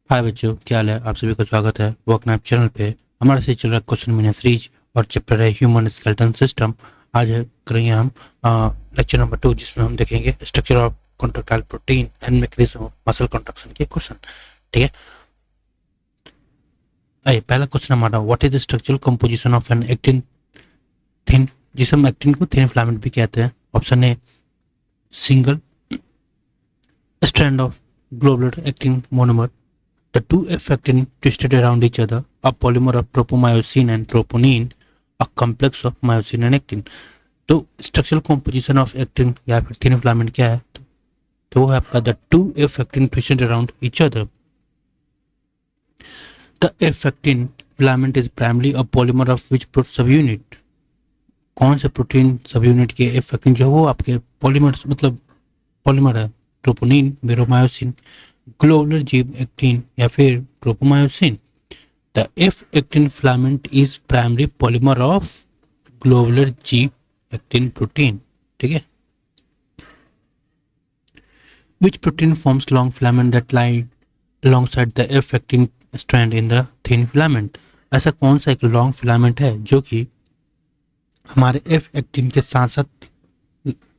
हाय बच्चों, क्या हाल है? आप सभी का स्वागत है वॉक नैप चैनल पे। हमारा से चल रहा है क्वेश्चन मीनिंग सीरीज और चैप्टर है ह्यूमन स्केलेटन सिस्टम। आज करेंगे हम लेक्चर नंबर 2, जिसमें हम देखेंगे structure of contractile protein and mechanism of muscle contraction के क्वेश्चन। ठीक है, आइए पहला क्वेश्चन हमारा, what is the structural composition of an actin thin, जिसे हम एक्टिन को थिन फिलामेंट भी कहते हैं। Option A, single strand of globular actin monomer, the two affecting twisted around each other, a polymer of tropomyosin and troponin, a complex of myosin and actin। तो structural composition of actin या फिर thin filament क्या है? तो वो है आपका the two affecting twisted around each other। The affecting filament is primarily a polymer of which subunit। कौन से प्रोटीन सब यूनिट के affecting जो है वो आपके पॉलीमर मतलब पॉलीमर है? ट्रोपोनिन, मेरोमायोसिन, ग्लोबुलर जीव एक्टिन या फिर tropomyosin. The F-actin filament is primary polymer of globular G-actin protein। ठीक है, which protein forms long filament that lie alongside the F-actin strand in the thin filament। ऐसा कौन सा एक लॉन्ग फिलामेंट है जो कि हमारे एफ एक्टिन के साथ साथ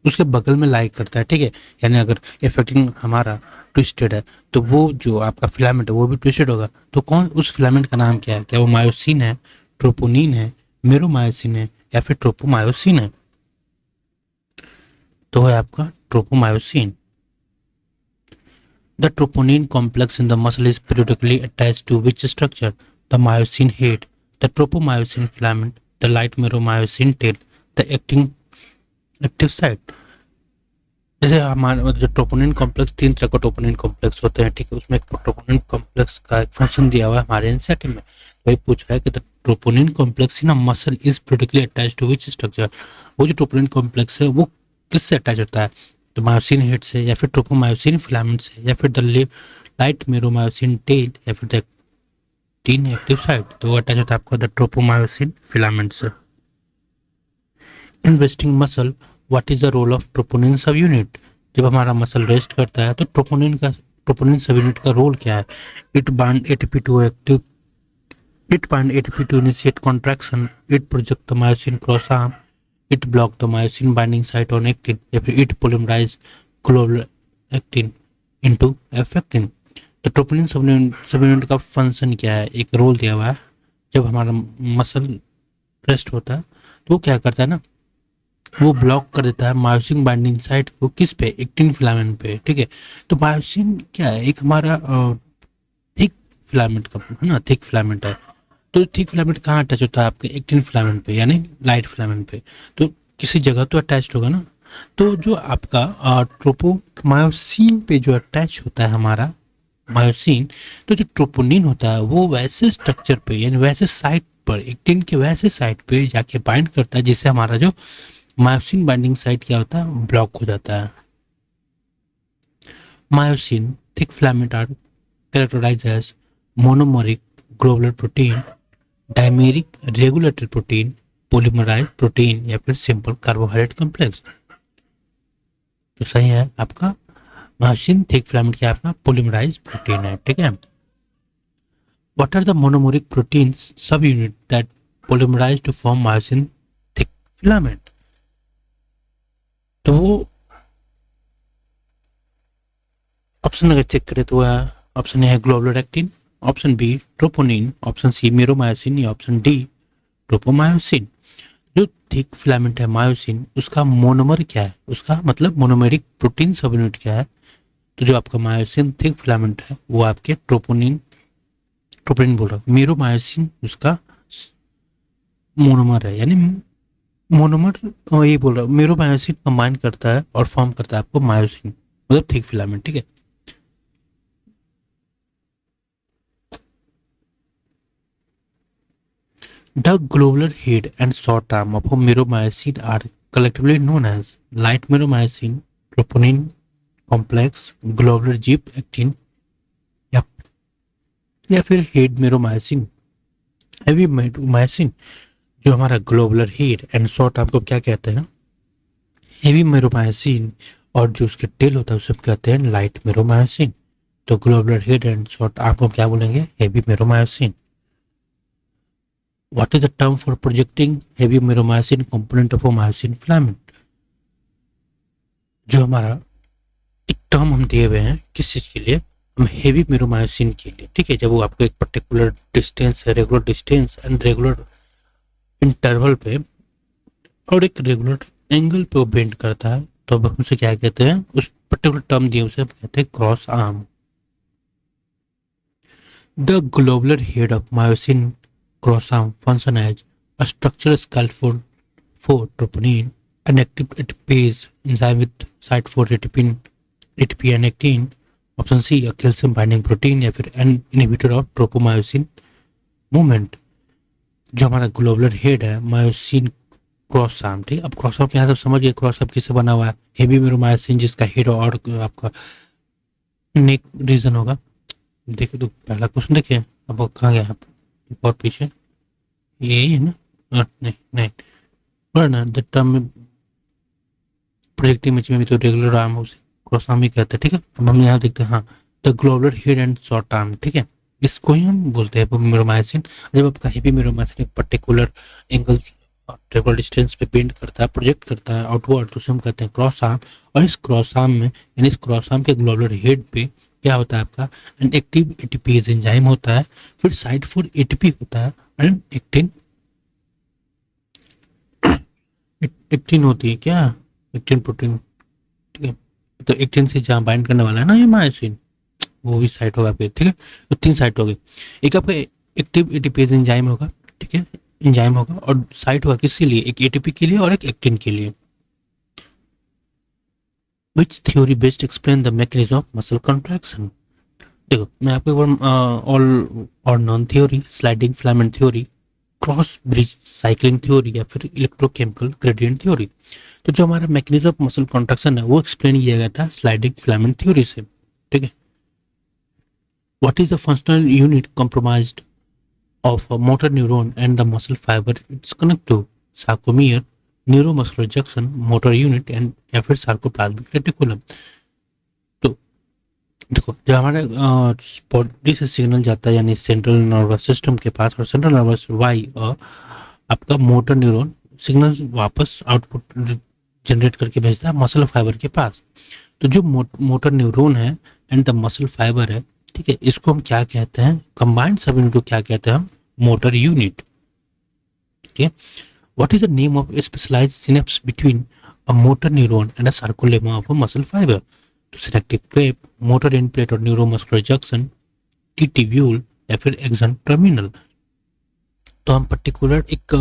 उसके बगल में लाई करता है? ठीक है, यानी अगर एफ एक्टिन हमारा ट्विस्टेड है तो वो जो आपका फिलामेंट है वो भी ट्विस्टेड होगा। तो कौन उस फिलामेंट का नाम क्या है? क्या वो मायोसिन है, ट्रोपोनिन है, मेरोमायोसिन है या फिर ट्रोपोमायोसिन है? तो है आपका tropomyosin. The troponin complex in the muscle is periodically attached to which structure? The myosin head, the tropomyosin filament, the light meromyosin tail, the active site। जैसे हमारे मतलब जो ट्रोपोनिन कॉम्प्लेक्स, तीन तरह का ट्रोपोनिन कॉम्प्लेक्स होते हैं। ठीक है, उसमें एक ट्रोपोनिन कॉम्प्लेक्स का एक फंक्शन दिया हुआ है हमारे एनसीईआरटी में। वही पूछ रहा है कि the troponin complex in a muscle is periodically attached to which structure। वो जो ट्रोपोनिन कॉम्प्लेक्स है वो किससे अटैच होता है? तो मायोसिन हेड से या फिर ट्रोपोमायोसिन फिलामेंट से या फिर द लाइट मेरोमायोसिन टेल या फिर द टीन एक्टिव साइट। तो वो अटैच होता है आपका द ट्रोपोमायोसिन फिलामेंट से। In resting muscle, what is the role of troponin subunit? जब हमारा मसल रेस्ट करता है तो ट्रोपोनिन सब यूनिट का रोल क्या है? It bind ATP to active, it bind ATP to initiate contraction, it project the myosin cross arm, it block the myosin binding site on actin या फिर it polymerise globular actin into F actin. तो troponin subunit का function क्या है? एक role दिया हुआ है। जब हमारा मसल रेस्ट होता है तो वो क्या करता है ना, वो ब्लॉक कर देता है मायोसिन बाइंडिंग साइट को। किस पे? एक्टिन फिलामेंट पे। ठीक है, तो मायोसिन क्या है? एक हमारा थिक फिलामेंट का है ना, थिक फिलामेंट है। तो थिक फिलामेंट कहाँ अटैच होता है? आपके एक्टिन फिलामेंट पे यानी लाइट फिलामेंट पे। तो किसी जगह तो अटैच होगा ना। तो जो आपका ट्रोपोमायोसिन पे जो अटैच होता है हमारा मायोसिन, तो जो ट्रोपोनिन होता है वो वैसे स्ट्रक्चर पे यानी वैसे साइट पर, एक्टिन के वैसे साइट पे जाके बाइंड करता है जिससे हमारा जो मायोसिन बाइंडिंग साइट क्या होता है? ब्लॉक हो जाता है। Myosin thick filament are characterised as monomeric globular protein, dimeric regulatory protein, polymerise protein या फिर सिंपल कार्बोहाइड्रेट कॉम्प्लेक्स। तो सही है आपका मायोसिन थिक फिलामेंट क्या आपका पोलीमराइज प्रोटीन है। ठीक है, what are the monomeric proteins subunit that polymerise to form myosin thick filament? तो ऑप्शन अगर चेक करें तो ऑप्शन ए है globular actin, option B troponin, option C meromyosin या ऑप्शन डी ट्रोपोमायोसिन। जो थिक फिलामेंट है myosin, उसका monomer क्या है? उसका मतलब मोनोमेरिक प्रोटीन सब यूनिट क्या है? तो जो आपका मायोसिन थिक फिलामेंट है वो आपके ट्रोपोनिन, ट्रोपोनिन बोल रहा हूँ, मेरोमायोसिन उसका मोनोमर है। यानी मोनोमर ये बोल रहा हूँ, मेरोमायोसिन कंबाइन करता है और फॉर्म करता है आपको मायोसिन मतलब थिक फिलामेंट। ठीक है, the globular head and short arm of meromycin are collectively known as light meromycin, troponin complex, globular jeep actin या या फिर हेड मेरोमायसिन, हैवी मेरोमायसिन। जो हमारा ग्लोबुलर हेड एंड शॉर्ट आपको क्या कहते हैं? हेवी मेरोमायसिन। और जो उसके टेल होता है उसे कहते हैं लाइट मेरोमायसिन। तो globular head and short arm को क्या बोलेंगे? Heavy meromyosin. What is the term for projecting heavy meromyosin component of a myosin filament? जो हमारा एक टर्म हम दिए हुए हैं किस चीज के लिए? हम हेवी मेरोमायोसिन के लिए, ठीक है. जब वो आपको एक पर्टिकुलर डिस्टेंस है, regular distance and regular interval पे और एक रेगुलर एंगल पे वो बेंड करता है, तो अब हम उसे क्या कहते हैं? उस पर्टिकुलर टर्म दिए उसे हम कहते हैं cross arm. The globular head of myosin cross arm function as a structural scaffold for troponin, an active ATPase enzyme with site for ATP and actin. Option C, a calcium binding protein या फिर an inhibitor of tropomyosin movement. जो हमारा globular head है myosin cross arm, ठीक है. अब cross arm यहाँ सब समझिए क्रॉस आर्म किससे बना हुआ है? हेवी मेरोमायोसिन जिसका हेड और आपका नेक रीजन होगा. देखिए तो पहला क्वेश्चन देखिए, अब वो कहाँ गया? और पीछे यही है ना? नहीं नहीं, और ना द टर्म प्रोजेक्टिव इमेज में भी तो रेगुलर आर्म उसे क्रॉस आर्म ही कहते हैं, ठीक है. अब हम यहाँ देखते हैं, हाँ, the globular head and short arm, ठीक है. इसको ही हम बोलते हैं मेरोमायोसिन. जब आपका हेवी मेरोमायोसिन एक पर्टिकुलर एंगल रेगुलर डिस्टेंस पे बेंड करता है, प्रोजेक्ट करता है आउटवर्ड, तो उसे हम कहते हैं क्रॉस आर्म. और इस क्रॉस आर्म में यानी इस क्रॉस आर्म के ग्लोबुलर हेड पे क्या होता है? आपका एन एक्टिव एटीपीज एंजाइम होता है, फिर साइट फॉर एटीपी होता है एंड एक्टिन. एक्टिन होती है क्या? एक्टिन प्रोटीन, ठीक है. तो एक्टिन से जहाँ बाइंड करने वाला है ना ये मायोसिन, वो भी साइट होगा आपके, ठीक है. तो 3 साइट हो गई. एक आपका एक्टिव एटीपीज एंजाइम होगा, ठीक है, एंजाइम होगा, और साइट होगा किसके लिए? एक एटीपी के लिए और एक एक्टिन के लिए. विच theory best explain the mechanism of muscle contraction? देखो मैं आपको एक बार ऑल और non theory, sliding filament theory, cross bridge cycling theory या फिर इलेक्ट्रोकेमिकल ग्रेडियंट थ्योरी. तो जो हमारा मैकेनिज्म ऑफ मसल कॉन्ट्रैक्शन है वो एक्सप्लेन किया गया था स्लाइडिंग फिलामेंट थ्योरी से, ठीक है. What is the functional unit compromised of a motor neuron and the muscle fiber it's connect to? sarcomere, neuromuscular junction, motor unit and या फिर sarcoplasmic reticulum. तो देखो जब हमारे बॉडी से सिग्नल जाता है यानी सेंट्रल नर्वस सिस्टम के पास, और सेंट्रल नर्वस वाई और आपका मोटर न्यूरॉन सिग्नल वापस आउटपुट जनरेट करके भेजता है मसल फाइबर के पास. तो जो मोटर न्यूरॉन है एंड द मसल फाइबर है, ठीक है, इसको हम क्या कहते हैं? कंबाइंड सब यूनिट को क्या कहते हैं हम? मोटर यूनिट, ठीक है. What is the name of specialised synapse between a motor neuron and a sarcolemma of a muscle fibre? तो synaptic cleft, motor end plate और न्यूरोमस्कुलर जंक्शन, टिट्यूब्यूल या फिर एक्सन टर्मिनल. तो हम पर्टिकुलर एक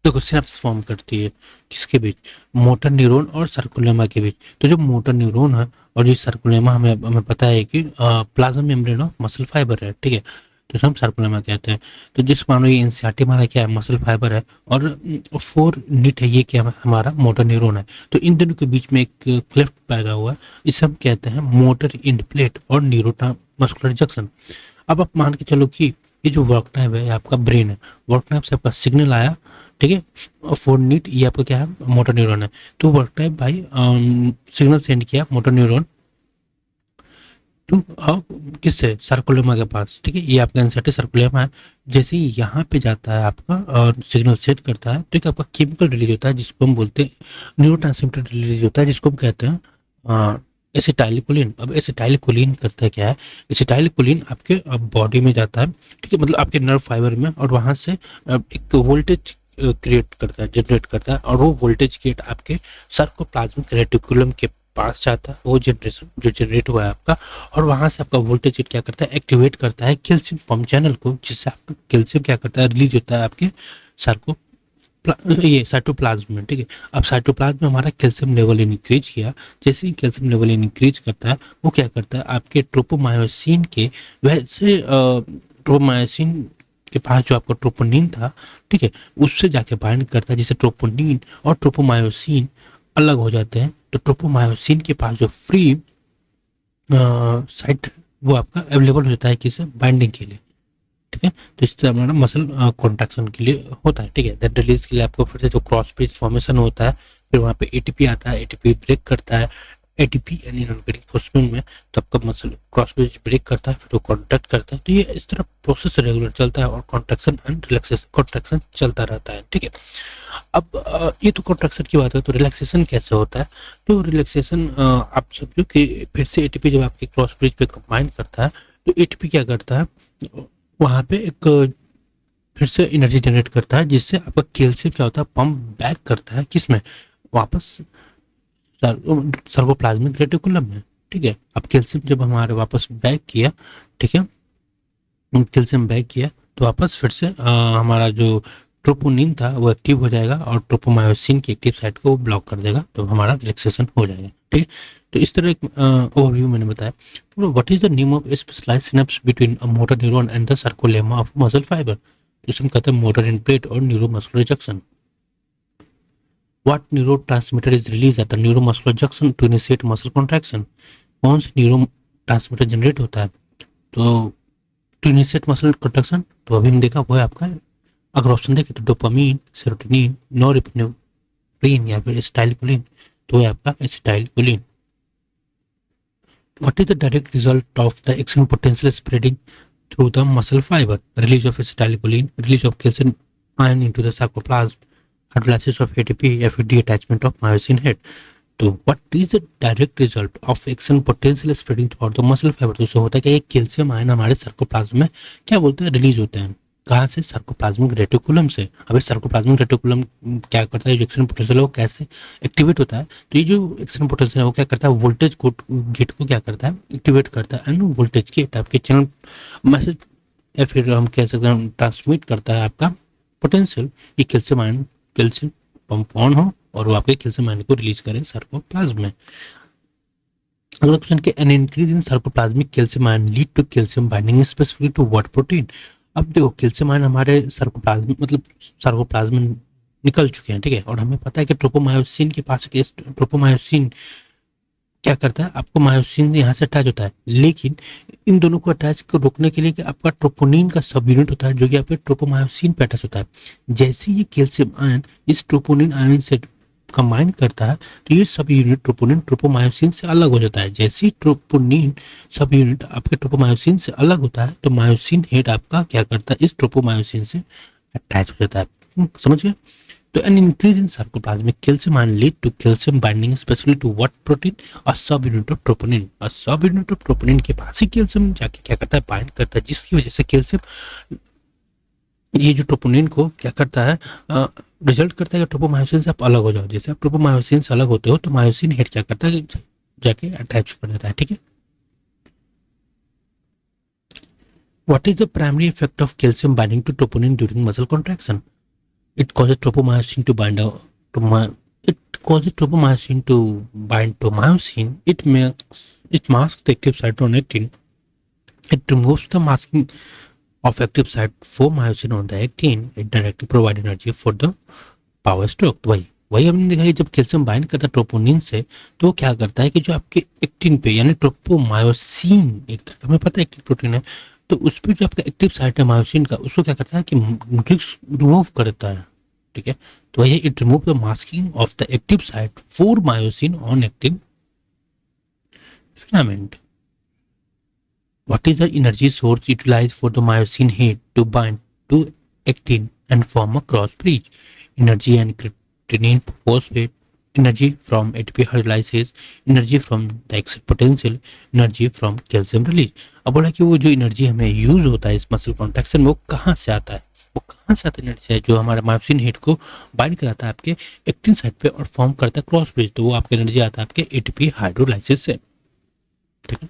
देखो सिनेप्स फॉर्म करती है किसके बीच? मोटर न्यूरॉन और सर्कुलेमा के बीच. तो जो मोटर न्यूरॉन है और जो सर्कुलेमा हमें पता है कि plasma membrane of muscle fibre है, ठीक है. तो हम सर्कुलेमा कहते हैं. तो जिस मानो ये एनसीईआरटी हमारा क्या है? मसल फाइबर है, और 4 नीट है, ये क्या है? हमारा मोटर न्यूरॉन है. तो इन दोनों के बीच में एक क्लेफ्ट पैदा हुआ है, इसे हम कहते हैं मोटर एंड प्लेट और न्यूरो मस्कुलर जंक्शन. अब आप मान के चलो कि ये जो वर्क टाइप है आपका ब्रेन है, वर्क टाइप से आपका सिग्नल आया, ठीक है, और 4 नीट ये आपका क्या है? मोटर न्यूरॉन है. तो वर्क टाइप भाई सिग्नल सेंड किया मोटर न्यूरॉन टू किससे? सर्कुलेमा के पास, ठीक है. ये आपका एनसीईआरटी सर्कुलेमा है. जैसे ही यहाँ पे जाता है आपका और सिग्नल सेट करता है, तो एक आपका केमिकल रिलीज होता है जिसको हम बोलते हैं न्यूरोट्रांसमीटर रिलीज होता है, जिसको हम कहते हैं एसिटाइलकोलिन. अब एसिटाइलकोलिन करता है क्या है? एसिटाइलकोलिन आपके बॉडी में जाता है, ठीक है, मतलब आपके नर्व फाइबर में, और वहां से एक वोल्टेज क्रिएट करता है, जनरेट करता है, और वो वोल्टेज क्रिएट आपके सार्कोप्लाज्मिक रेटिकुलम के पास जाता है, वो जनरेशन जो जनरेट हुआ है आपका, और वहां से आपका वोल्टेज क्या करता है? एक्टिवेट करता है कैल्शियम पंप चैनल को, जिससे आपका कैल्शियम क्या करता है? रिलीज होता है आपके सार्को ये साइटोप्लाज्म में, ठीक है. अब साइटोप्लाज्म में हमारा कैल्शियम लेवल इंक्रीज किया. जैसे ही कैल्शियम लेवल इंक्रीज करता है, वो क्या करता है? आपके ट्रोपोमायोसिन के वैसे ट्रोपोमायोसिन के पास जो आपका ट्रोपोनिन था, ठीक है, उससे जाके बाइंड करता है, जिससे ट्रोपोनिन और ट्रोपोमायोसिन अलग हो जाते हैं. तो ट्रोपोमायोसिन के पास जो फ्री साइट वो आपका अवेलेबल हो जाता है किसे? बाइंडिंग के लिए, ठीक है. तो इससे हमारा मसल कॉन्ट्रैक्शन के लिए होता है, ठीक है. देन रिलीज के लिए आपको फिर से जो क्रॉस ब्रिज फॉर्मेशन होता है, फिर वहाँ पे एटीपी आता है, एटीपी ब्रेक करता है, एटीपी यानी इनॉर्गेनिक फॉस्फेट में, तो आपका मसल क्रॉस ब्रिज ब्रेक करता है, फिर वो कॉन्ट्रैक्ट करता है। तो ये इस तरह प्रोसेस रेगुलर चलता है और कॉन्ट्रैक्शन एंड रिलैक्सेशन, कॉन्ट्रैक्शन चलता रहता है। ठीक है, अब ये तो कॉन्ट्रैक्शन की बात है, तो रिलैक्सेशन कैसे होता है? तो रिलैक्सेशन आप समझो कि फिर से एटीपी जब आपके क्रॉस ब्रिज पे कंबाइन करता है, तो एटीपी क्या करता है, वहां पे एक फिर से एनर्जी जनरेट करता है, जिससे आपका कैल्शियम क्या होता है, पंप बैक करता है किसमें, वापस सर्वोप्लाज्मिक रेटिकुलम में। ठीक है, अब कैल्शियम जब हमारे वापस बैक किया, ठीक है, कैल्शियम बैक किया, तो वापस फिर से हमारा जो ट्रोपोनिन था वो एक्टिव हो जाएगा और ट्रोपोमायोसिन की एक्टिव साइट को ब्लॉक कर देगा, तो हमारा रिलैक्सेशन हो जाएगा। ठीक है, तो इस तरह एक ओवरव्यू मैंने बताया। तो what is the name of specialised synapse between a motor neuron and the sarcolemma of muscle fibre? जिसे हम कहते हैं मोटर इनप्लेट और neuromuscular junction. What neurotransmitter is released at the neuromuscular junction to initiate muscle contraction? कौन से neuro transmitter generate होता है तो टू इनिशिएट मसल कंट्रैक्शन? तो अभी हम देखा वो है आपका, अगर ऑप्शन देखें तो डोपामीन, सेरोटोनिन, नॉरएपिनेफ्रिन या फिर एसिटाइलकोलिन, तो है आपका acetylcholine. What is the direct result of the action potential spreading through the muscle fiber? Release of acetylcholine, release of calcium ion into the sarcoplasm, hydrolysis of ATP या फिर detachment of myosin head. तो what is the direct result of action potential spreading throughout the muscle fiber? तो उससे होता है कि ये calcium ion हमारे सर्कोप्लाज्म में क्या बोलते हैं, रिलीज होते हैं। कहाँ से? सर्कोप्लाज्मिक रेटिकुलम से। अभी सर्कोप्लाज्मिक रेटिकुलम क्या करता है, जो एक्शन पोटेंशियल है वो कैसे एक्टिवेट होता है? तो ये जो एक्शन पोटेंशियल है वो क्या करता है, वोल्टेज को गेट को क्या करता है, एक्टिवेट करता है, एंड वोल्टेज गेट आपके चैनल मैसेज या फिर हम कह सकते हैं ट्रांसमिट करता है आपका पोटेंशियल, ये calcium ion, calcium pump on हो और वो आपके कैल्शियम आयन को रिलीज करें सर्कोप्लाज्म में। अगला क्वेश्चन के an increase in sarcoplasmic calcium ion lead to calcium binding specific to what protein? अब देखो कैल्शियम आयन हमारे सर्कोप्लाज्म मतलब सर्कोप्लाज्म में निकल चुके हैं, ठीक है, और हमें पता है कि ट्रोपोमायोसिन के पास ट्रोपोमायोसिन क्या करता है, आपको मायोसिन यहाँ से अटैच होता है, लेकिन इन दोनों को अटैच को रोकने के लिए कि आपका ट्रोपोनिन का सब यूनिट होता है जो कि आपके ट्रोपोमायोसिन पे अटैच होता है। जैसे ये कैल्शियम आयन इस ट्रोपोनिन आयन से कंबाइन करता है, तो ये सब यूनिट ट्रोपोनिन ट्रोपोमायोसिन से अलग हो जाता है। जैसे ही ट्रोपोनिन सब यूनिट आपके ट्रोपोमायोसिन से अलग होता है, तो मायोसिन हेड आपका क्या करता है, इस ट्रोपोमायोसिन से अटैच हो जाता है। समझ गए? तो an increase in sarcoplasmic calcium ion lead to calcium binding especially to what protein? A sub unit of troponin. A sub unit of troponin के पास ही कैल्शियम जाके क्या करता है, बाइंड करता है, जिसकी वजह से कैल्शियम ये जो ट्रोपोनिन को क्या करता है, रिजल्ट करता है कि ट्रोपोमायोसिन से आप अलग हो जाओ। जैसे आप ट्रोपोमायोसिन से अलग होते हो तो मायोसिन हेड क्या करता है, जाके अटैच कर देता है। ठीक है, what is the primary effect of calcium binding to troponin during muscle contraction? It causes tropomyosin to bind it causes tropomyosin to bind to myosin. It masks the active site on actin. It removes the masking of active site for myosin on the actin. It directly provides energy for the power stroke. तो वही वही हमने देखा कि जब calcium bind करता है troponin से, तो क्या करता है कि जो आपके एक्टिन पे यानी ट्रोपोमायोसिन, एक तरह का हमें पता है एक्टिन प्रोटीन है, तो उस पर जो आपका एक्टिव साइट है मायोसिन का, उसको क्या करता है कि रिमूव कर देता है। ठीक है, तो वही it remove the masking of the active site for myosin on actin filament. What is the energy source utilized for the myosin head to bind to actin and form a cross bridge? Energy and creatinine phosphate, energy from ATP hydrolysis, energy from the exit potential, energy from calcium release. अब बोला कि वो जो energy हमें use होता है इस muscle contraction में, वो कहाँ से आता है, वो कहाँ से आता है एनर्जी है, जो हमारा मायोसिन हेड को बाइंड कराता है आपके एक्टिन साइड पे और फॉर्म करता है क्रॉस ब्रिज, तो वो आपका एनर्जी आता है आपके एटीपी हाइड्रोलाइसिस से। ठीक है,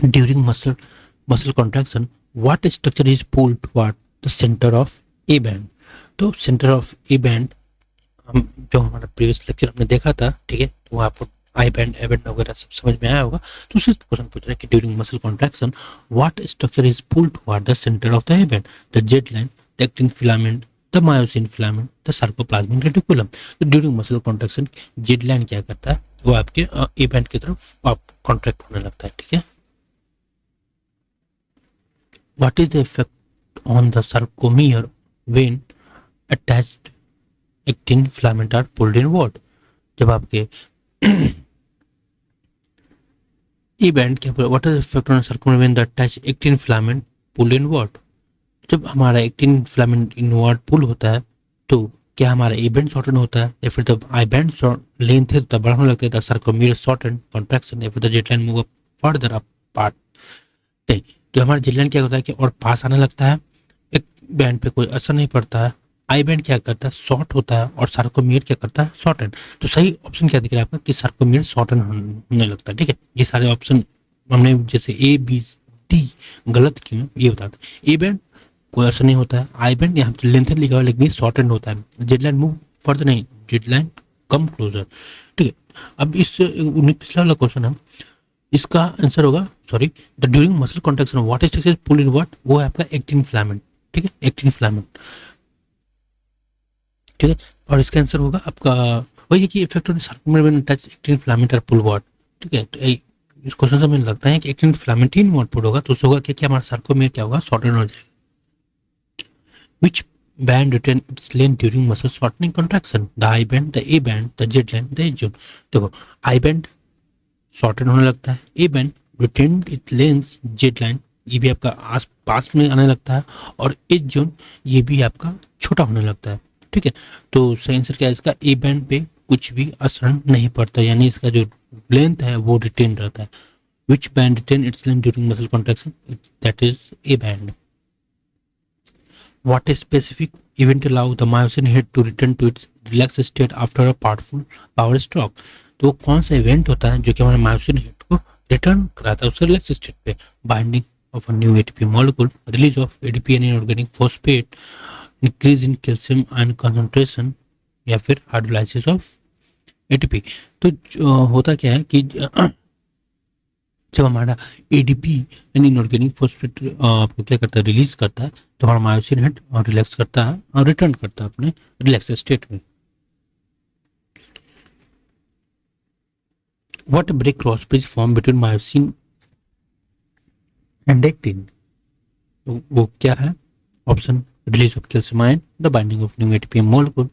during muscle contraction what structure is pulled toward the center of a band? तो center of a band हम जो हमारा प्रीवियस लेक्चर हमने देखा था, ठीक है, तो वो आपको आई बैंड ए बैंड वगैरह सब समझ में आया होगा। तो उससे क्वेश्चन पूछ रहा है कि during muscle contraction what structure is pulled toward the centre of the A band? The Z line, the actin filament, the myosin filament, the sarcoplasmic reticulum. तो during muscle contraction Z line क्या करता है, वो आपके A band की तरफ आप contract होने लगता है। ठीक है, what is the effect on the sarcomere when attached actin filament are pulled inward? जब आपके ई बैंड क्या, what is effect on circular vein that touch actin filament pull inward. जब हमारा एक्टिन फिलामेंट इनवर्ड पुल होता है तो क्या हमारा ई बैंड शॉर्टन होता है, या फिर जब आई बैंड लेंथ है तब बढ़ाने लगता है सर्कुलर शॉर्टन कॉन्ट्रैक्शन, या फिर the jet line move further apart. नहीं, तो हमारा जेट लाइन क्या होता है कि और पास आने लगता है, एक बैंड पे कोई असर नहीं पड़ता है। आई बैंड क्या करता है, शॉर्ट होता है, और सार्कोमियर क्या करता है, शॉर्टन। तो सही ऑप्शन क्या दिख रहा है आपका कि सार्कोमियर शॉर्टन होने लगता है। ठीक है, ये सारे ऑप्शन हमने जैसे ए बी डी गलत क्यों ये बताते हैं। ए बैंड कोई असर नहीं होता है, आई बैंड यहाँ पे लेंथ लिखा हुआ लेकिन शॉर्टन होता है, जेड लाइन मूव फर्दर नहीं, जेड लाइन कम क्लोजर। ठीक है, अब इस पिछला वाला क्वेश्चन है, इसका आंसर होगा sorry the during muscle contraction what is pull in what, वो है आपका एक्टिन फिलामेंट। ठीक है, एक्टिन फिलामेंट। ठीक है, और इसका आंसर होगा आपका वही है कि effect on circular when touch actin filament और पुल व्हाट। ठीक है, तो इस क्वेश्चन से मुझे लगता है कि एक्टिन फिलामेंट ही आउटपुट होगा, तो उससे होगा कि क्या हमारा सर्कुलर क्या होगा, शॉर्टन हो जाएगा। Which band retain its length during muscle shortening contraction? The I band, the A band, the Z line, the H zone। देखो I band शॉर्टन होने लगता है, A band retain it length, Z line ये भी आपका आस पास में आने लगता है, और एज जोन ये भी आपका छोटा होने लगता है। ठीक है, तो सही आंसर क्या है इसका, ए बैंड पे कुछ भी असर नहीं पड़ता, यानी इसका जो लेंथ है वो रिटेन रहता है। Which band retain its length during muscle contraction, that is A band. What specific event allow the myosin head to return to its relaxed state after a powerful power stroke? तो कौन सा event होता है जो कि हमारे myosin head को return कराता है उससे रिलैक्स स्टेट पे, binding of a new ATP molecule, release of ADP and inorganic phosphate, increase in calcium ion concentration, या फिर हाइड्रोलाइसिस ऑफ एटीपी। तो होता क्या है कि जब हमारा एडीपी यानी इनऑर्गेनिक फॉस्फेट आपको क्या करता है, रिलीज करता है, तो हमारा मायोसिन हेड रिलैक्स करता है और रिटर्न करता है अपने रिलैक्स स्टेट में। What break cross bridge form between myosin and actin, तो वो क्या है, option release of calcium ion, the binding of new ATP molecule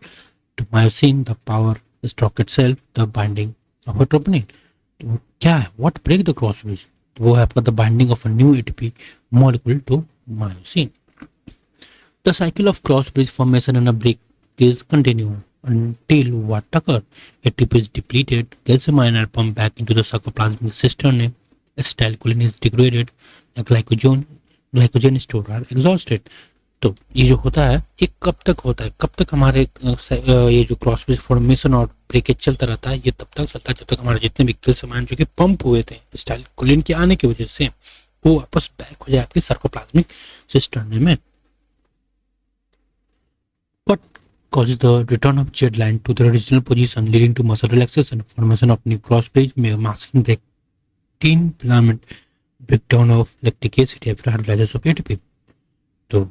to myosin, the power stroke itself, the binding of troponin. तो क्या है, what break the cross bridge, तो वो है आपका the binding of a new ATP molecule to myosin. The cycle of cross bridge formation and a breakage continue until what occur? ATP is depleted, calcium ion are pumped back into the sarcoplasmic cistern, acetylcholine is degraded, glycogen stored are exhausted। तो ये जो होता है ये कब तक होता है, कब तक हमारे ये जो क्रॉस ब्रिज फॉर्मेशन और ब्रेकेज चलता रहता है, ये तब तक चलता है जब तक हमारे जितने भी कैल्शियम आयन जो कि पंप हुए थे एसिटाइलकोलिन के आने की वजह से वो वापस बैक हो जाए आपके सार्कोप्लाज्मिक सिस्टर्न में। What causes the return of jet line to the original position, leading to muscle relaxation, formation of new cross bridge, masking the actin filament, breakdown of lactic acid, या फिर hydrolysis of ATP. तो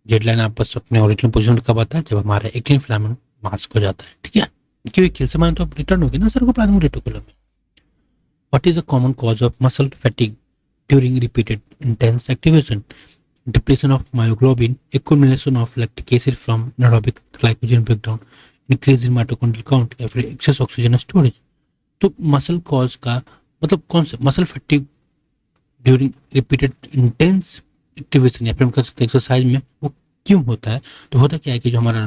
jet line आपस अपने original position कब आता है, जब हमारा एक्टिन फिलामेंट मास्क हो जाता है। ठीक है, क्योंकि कैल्शियम आयन तो अब रिटर्न होगी ना सार्कोप्लाज्मिक रेटिकुलम में। What is the common cause of muscle fatigue during repeated intense activation, depletion of myoglobin, accumulation of lactic acid from anaerobic glycogen breakdown, increase in mitochondrial count, या फिर excess oxygen storage। तो muscle cause का मतलब कौन सा, muscle fatigue during repeated intense activation या फिर हम कह सकते हैं एक्सरसाइज में, वो क्यों होता है, तो होता क्या है कि जो हमारा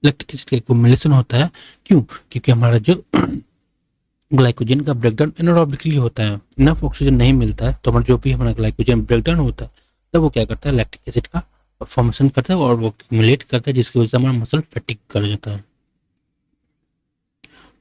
लैक्टिक एसिड का एक्युमुलेशन होता है, क्यों, क्योंकि हमारा जो ग्लाइकोजन का ब्रेकडाउन एनारोबिकली होता है, इनफ ऑक्सीजन नहीं मिलता है, तो हमारा जो भी हमारा ग्लाइकोजन ब्रेकडाउन होता है तब वो क्या करता है, लैक्टिक एसिड का फॉर्मेशन करता है और वो एक्युमुलेट करता है, जिसकी वजह से हमारा मसल फैटिग कर जाता है।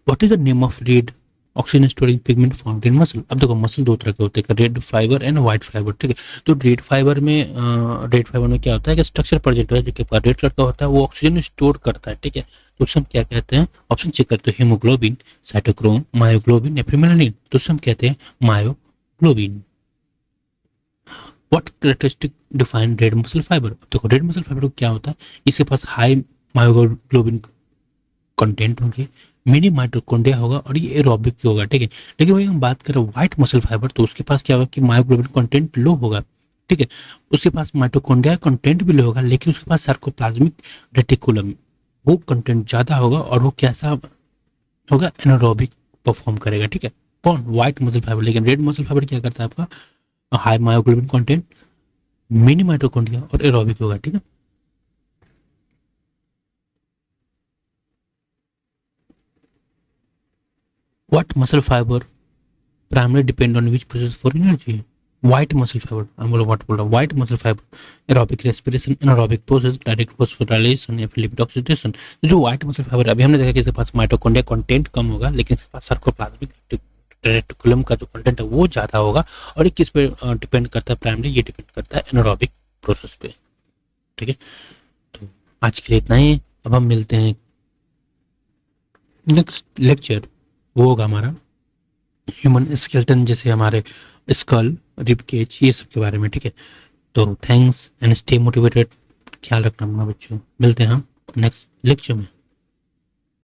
What is the name of red oxygen storing pigment found in muscle. अब देखो मसल दो तरह के होते हैं, red fibre and white fibre. ठीक है, तो रेड फाइबर में क्या होता है कि स्ट्रक्चर प्रेजेंट होता है जो कि रेड कलर का होता है, वो ऑक्सीजन स्टोर करता है। ठीक है, तो उसे हम क्या कहते हैं, ऑप्शन चेक करते हैं, हीमोग्लोबिन, साइटोक्रोम, मायोग्लोबिन या फिर मेलानिन, तो उसे हम कहते हैं myoglobin. What characteristic define red muscle fibre, देखो रेड मसल फाइबर क्या होता है, इसके पास हाई मायोग्लोबिन कंटेंट होंगे, मिनी माइटोकॉन्ड्रिया होगा और ये एरोबिक होगा। ठीक है, लेकिन वही हम बात करें व्हाइट मसल फाइबर तो उसके पास क्या होगा कि मायोग्लोबिन कंटेंट लो होगा। ठीक है, उसके पास माइटोकॉन्ड्रिया कंटेंट भी लो होगा, लेकिन उसके पास सार्कोप्लाज्मिक रेटिकुलम वो कंटेंट ज्यादा होगा और वो कैसा होगा, एनारोबिक परफॉर्म करेगा। ठीक है, कौन? White muscle fibre. लेकिन रेड मसल फाइबर क्या करता है आपका? High myoglobin content, mini mitochondria और एरोबिक होगा, ठीक है। What muscle fibre primary depend on which process for energy? White muscle fibre, हम बोलो व्हाट बोल रहा हूँ, white muscle fibre aerobic respiration, anaerobic process, direct phosphorylation या फिर लिपिड ऑक्सीडेशन। जो व्हाइट मसल फाइबर अभी हमने देखा कि इसके पास माइटोकॉन्ड्रिया कंटेंट कम होगा, लेकिन इसके पास सार्कोप्लाज्मिक रेटिकुलम का जो कंटेंट है वो ज्यादा होगा। और ये किस पे डिपेंड करता है प्राइमरी? ये डिपेंड करता है एनारोबिक प्रोसेस पे, ठीक है। तो आज के लिए इतना ही। अब हम मिलते हैं नेक्स्ट लेक्चर, वो होगा हमारा ह्यूमन स्केलेटन, जैसे हमारे स्कल, रिब केज, ये सब के बारे में, ठीक है। तो थैंक्स एंड स्टे मोटिवेटेड। ख्याल रखना अपना बच्चों, मिलते हैं हम नेक्स्ट लेक्चर में।